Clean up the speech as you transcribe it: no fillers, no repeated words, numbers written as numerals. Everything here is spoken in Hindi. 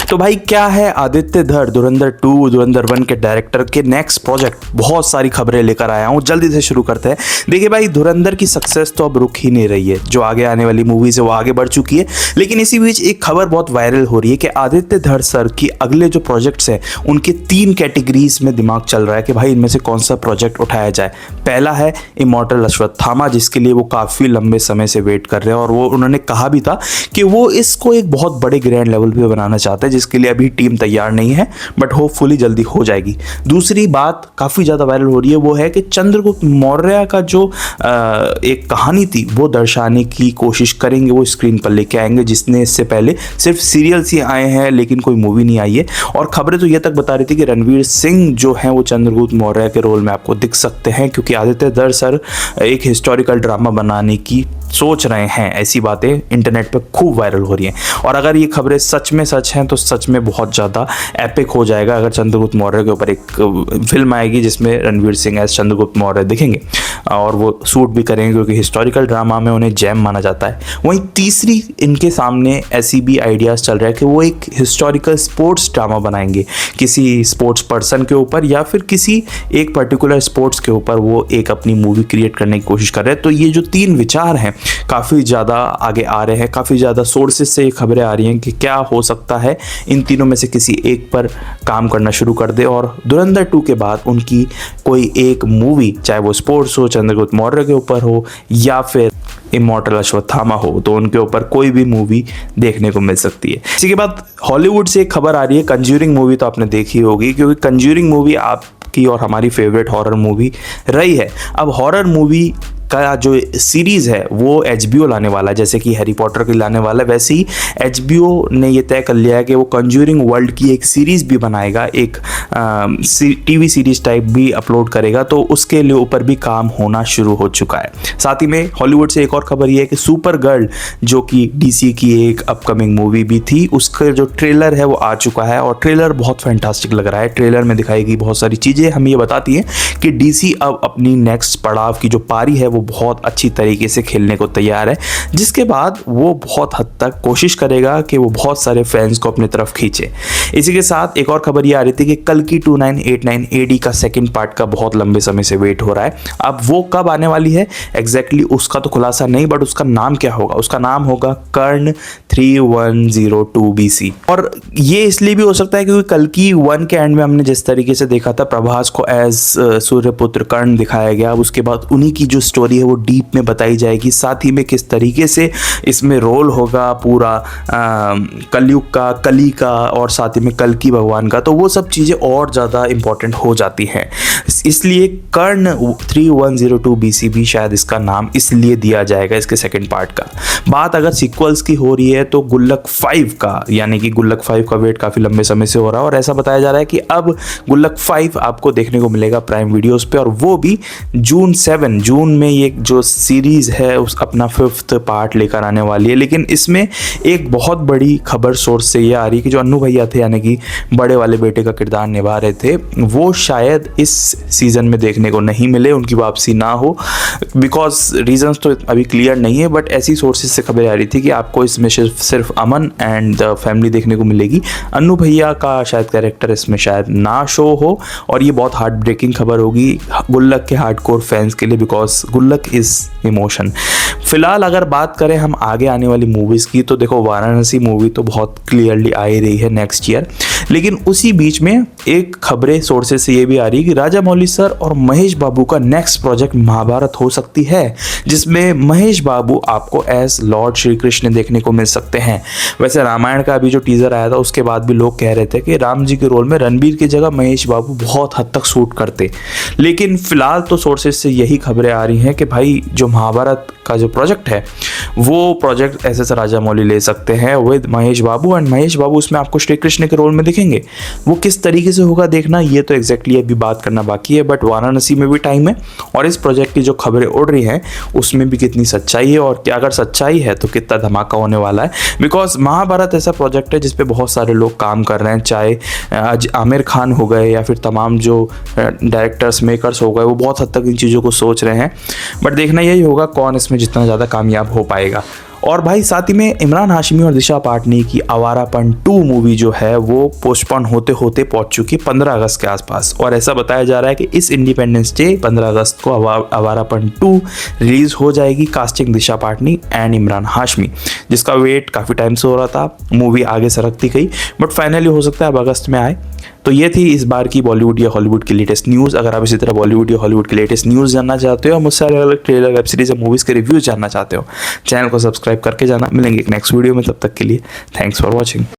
तो भाई क्या है आदित्य धर धुरंधर 2 धुरंधर 1 के डायरेक्टर के नेक्स्ट प्रोजेक्ट, बहुत सारी खबरें लेकर आया हूँ। जल्दी से शुरू करते हैं। देखिए भाई, धुरंधर की सक्सेस तो अब रुक ही नहीं रही है। जो आगे आने वाली मूवीज है वो आगे बढ़ चुकी है, लेकिन इसी बीच एक खबर बहुत वायरल हो रही है कि आदित्य धर सर की अगले जो प्रोजेक्ट्स हैं उनके 3 कैटेगरीज में दिमाग चल रहा है कि भाई इनमें से कौन सा प्रोजेक्ट उठाया जाए। पहला है इमॉर्टल अश्वत्थामा, जिसके लिए वो काफ़ी लंबे समय से वेट कर रहे हैं और वो उन्होंने कहा भी था कि वो इसको एक बहुत बड़े ग्रैंड लेवल पे बनाना चाहते हैं, जिसके लिए अभी टीम तैयार नहीं है, बट होपफुली जल्दी हो जाएगी। दूसरी बात काफ़ी ज़्यादा वायरल हो रही है, वो है कि चंद्रगुप्त मौर्य का जो एक कहानी थी वो दर्शाने की कोशिश करेंगे, वो स्क्रीन पर लेके आएंगे, जिसने इससे पहले सिर्फ सीरियल्स ही आए हैं लेकिन कोई मूवी नहीं आई है। और खबरें तो ये तक बता रही थी कि रणवीर सिंह जो हैं वो चंद्रगुप्त मौर्य के रोल में आपको दिख सकते हैं, क्योंकि आदित्य धर सर एक हिस्टोरिकल ड्रामा बनाने की सोच रहे हैं। ऐसी बातें इंटरनेट पे खूब वायरल हो रही हैं, और अगर ये खबरें सच में सच हैं तो सच में बहुत ज़्यादा एपिक हो जाएगा अगर चंद्रगुप्त मौर्य के ऊपर एक फिल्म आएगी जिसमें रणवीर सिंह एज चंद्रगुप्त मौर्य दिखेंगे और वो सूट भी करेंगे, क्योंकि हिस्टोरिकल ड्रामा में उन्हें जैम माना जाता है। वहीं तीसरी इनके सामने ऐसी भी आइडियाज़ चल रहा है कि वो एक हिस्टोरिकल स्पोर्ट्स ड्रामा बनाएंगे, किसी स्पोर्ट्स पर्सन के ऊपर या फिर किसी एक पर्टिकुलर स्पोर्ट्स के ऊपर वो एक अपनी मूवी क्रिएट करने की कोशिश कर रहे हैं। तो ये जो 3 विचार हैं काफ़ी ज़्यादा आगे आ रहे हैं, काफ़ी ज़्यादा सोर्सेज से ये खबरें आ रही हैं कि क्या हो सकता है इन तीनों में से किसी एक पर काम करना शुरू कर दे और धुरंधर 2 के बाद उनकी कोई एक मूवी, चाहे वो स्पोर्ट्स हो, चंद्रगुप्त मौर्य के ऊपर हो या फिर इमॉर्टल अश्वत्थामा हो, तो उनके ऊपर कोई भी मूवी देखने को मिल सकती है। इसी के बाद हॉलीवुड से एक खबर आ रही है। कंज्यूरिंग मूवी तो आपने देखी होगी, क्योंकि कंज्यूरिंग मूवी आपकी और हमारी फेवरेट हॉरर मूवी रही है। अब हॉरर मूवी का जो सीरीज़ है वो HBO लाने वाला है, जैसे कि हैरी पॉटर की लाने वाला है, वैसे ही HBO ने ये तय कर लिया है कि वो कंज्यूरिंग वर्ल्ड की एक सीरीज़ भी बनाएगा, एक TV सीरीज़ टाइप भी अपलोड करेगा, तो उसके लिए ऊपर भी काम होना शुरू हो चुका है। साथ ही में हॉलीवुड से एक और खबर ये है कि सुपर गर्ल, जो कि DC की एक अपकमिंग मूवी भी थी, उसका जो ट्रेलर है वो आ चुका है और ट्रेलर बहुत फैंटास्टिक लग रहा है। ट्रेलर में दिखाई गई बहुत सारी चीज़ें हमें ये बताती हैं कि DC अब अपनी नेक्स्ट पड़ाव की जो पारी है वो बहुत अच्छी तरीके से खेलने को तैयार है, जिसके बाद वो बहुत हद तक कोशिश करेगा कि वो बहुत सारे फैंस को अपनी तरफ खींचे। इसी के साथ एक और खबर ये आ रही थी कि कल्कि 2989 AD का सेकंड पार्ट का बहुत लंबे समय से वेट हो रहा है। अब वो कब आने वाली है एग्जैक्टली उसका तो खुलासा नहीं, बट उसका नाम क्या होगा? उसका नाम होगा कर्ण 3102 BC। और ये इसलिए भी हो सकता है क्योंकि कल्कि 1 के एंड में हमने जिस तरीके से देखा था प्रभास को एज सूर्यपुत्र कर्ण दिखाया गया, अब उसके बाद उन्हीं की जो स्टोरी है वो डीप में बताई जाएगी, साथ ही में किस तरीके से इसमें रोल होगा पूरा कलयुग का, कली का और साथ ही में कल्कि भगवान का, तो वो सब चीज़ें और ज़्यादा इंपॉर्टेंट हो जाती हैं। इसलिए कर्ण 3102 BC भी शायद इसका नाम इसलिए दिया जाएगा इसके सेकंड पार्ट का। बात अगर सीक्वल्स की हो रही है तो गुल्लक 5 का, यानी कि गुल्लक 5 का वेट काफ़ी लंबे समय से हो रहा है और ऐसा बताया जा रहा है कि अब गुल्लक 5 आपको देखने को मिलेगा प्राइम वीडियोस पे, और वो भी जून में ये जो सीरीज़ है उस अपना 5th पार्ट लेकर आने वाली है। लेकिन इसमें एक बहुत बड़ी खबर सोर्स से ये आ रही है कि जो अन्नू भैया थे, यानी कि बड़े वाले बेटे का किरदार निभा रहे थे, वो शायद इस सीज़न में देखने को नहीं मिले, उनकी वापसी ना हो। बिकॉज रीजंस तो अभी क्लियर नहीं है, बट ऐसी सोर्सेज से खबर आ रही थी कि आपको इसमें सिर्फ अमन एंड द फैमिली देखने को मिलेगी। अन्नू भैया का शायद कैरेक्टर इसमें शायद ना शो हो, और ये बहुत हार्ट ब्रेकिंग खबर होगी गुल्लक के हार्डकोर फैंस के लिए, बिकॉज गुल्लक इज इमोशन। फिलहाल अगर बात करें हम आगे आने वाली मूवीज़ की, तो देखो वाराणसी मूवी तो बहुत क्लियरली आ ही रही है नेक्स्ट ईयर, लेकिन उसी बीच में एक खबरें सोर्सेज से ये भी आ रही है कि राजा मौली सर और महेश बाबू का नेक्स्ट प्रोजेक्ट महाभारत हो सकती है, जिसमें महेश बाबू आपको एज लॉर्ड श्री कृष्ण देखने को मिल सकते हैं। वैसे रामायण का अभी जो टीजर आया था उसके बाद भी लोग कह रहे थे कि राम जी के रोल में रणबीर की जगह महेश बाबू बहुत हद तक सूट करते, लेकिन फिलहाल तो सोर्सेज से यही खबरें आ रही हैं कि भाई जो महाभारत का जो प्रोजेक्ट है वो प्रोजेक्ट एस राजा मौली ले सकते हैं विद महेश बाबू, एंड महेश बाबू उसमें आपको श्री कृष्ण के रोल में दिखेंगे। वो किस तरीके से होगा देखना, ये तो एग्जैक्टली अभी बात करना बाकी है, बट वाराणसी में भी टाइम है और इस प्रोजेक्ट की जो खबरें उड़ रही हैं उसमें भी कितनी सच्चाई है, और क्या अगर सच्चाई है तो कितना धमाका होने वाला है। बिकॉज महाभारत ऐसा प्रोजेक्ट है जिसपे बहुत सारे लोग काम कर रहे हैं, चाहे आज आमिर खान हो गए या फिर तमाम जो डायरेक्टर्स मेकर्स हो गए, वो बहुत हद तक इन चीज़ों को सोच रहे हैं, बट देखना यही होगा कौन इसमें जितना ज़्यादा कामयाब हो पाएगा। और भाई साथ ही में इमरान हाशमी और दिशा पाटनी की आवारापन 2 मूवी जो है वो पोस्टपोन होते होते पहुंच चुकी 15 अगस्त के आसपास, और ऐसा बताया जा रहा है कि इस इंडिपेंडेंस डे 15 अगस्त को आवारापन 2 रिलीज हो जाएगी, कास्टिंग दिशा पाटनी एंड इमरान हाशमी, जिसका वेट काफ़ी टाइम से हो रहा था। मूवी आगे सरकती गई बट फाइनली हो सकता है अब अगस्त में आए। तो ये थी इस बार की बॉलीवुड या हॉलीवुड की लेटेस्ट न्यूज़। अगर आप इसी तरह बॉलीवुड या हॉलीवुड की लेटेस्ट न्यूज़ जानना चाहते हो, मुझसे अलग अलग ट्रेलर, वेब सीरीज या मूवीज़ के रिव्यूज़ जानना चाहते हो, चैनल को सब्सक्राइब करके जाना। मिलेंगे एक नेक्स्ट वीडियो में, तब तक के लिए थैंक्स फॉर वॉचिंग।